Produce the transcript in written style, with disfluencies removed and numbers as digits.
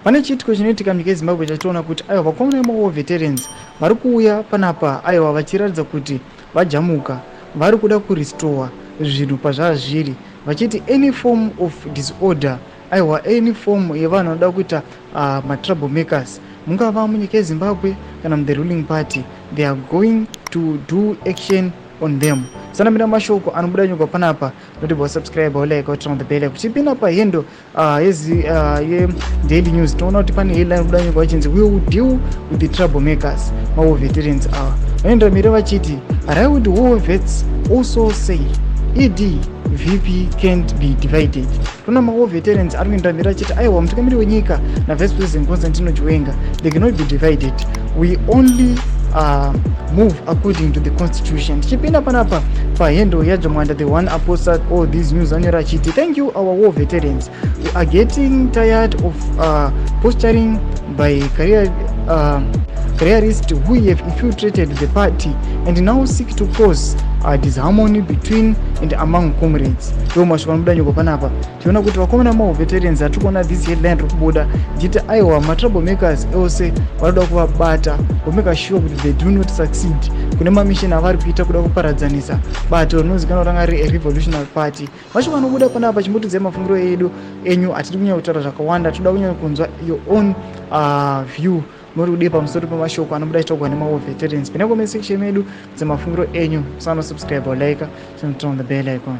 pane chiitiko chinoitika munyika yeZimbabwe chationa kuti aiwa vakomana vemawar veterans vari kuuya panapa aiwa vachiratidza kuti vajamuka, vari kuda kurestore zvinhu pazvava zviri, vachiti any form of disorder, aiwa any form yevanhu vanoda kuita matrouble makers, mungava munyika yeZimbabwe kana muthe ruling party, they are going to do action on them. Sanamira mashoko anobuda nyuka panapa, notibva subscribe or like or turn on the bell. Kuchipina pa hendo ye daily news toona kuti pane headline anobuda nyuka vachinzi we will deal with the troublemakers, mawo veterans ava. Vanoenda mberi vachiti Riwood war vets also say ED VP can't be divided. Tuna mawo veterans ari kuenda mberi vachiti aiwa mutungamiri wenyika na Vice President Constantino Chiwenga, they cannot be divided. We only move according to the constitution. Chipina panapa pa hendo yajamwanda the one apostle all these news anyora chiti thank you our war veterans, we are getting tired of posturing by careerists who have infiltrated the party and now seek to cause disharmony between and among comrades. Ndo mashoko anobuda nyuko panapa tiona kuti vakomana mawo veterans atikuona this headline iri kubuda jiti aiwa matroublemakers ose vanoda kuvabata kumeka sure kuti they do not succeed kune mamisheni avari kuita kuda kuparadzanisa bato rinozikanwa ranga riri revolutionary party. Mashoko anobuda panapa chimbotidze mafungiro edu enyu atidi kunyanya kutaura zvakawanda, toda kunyanya kunzwa your own view muri kudii pamusoro pemashoko anobuda achitaurwa nemawo veterans. Pine comment section medu dzemafungiro enyu, musana subscribe or like, turn on the bell icon.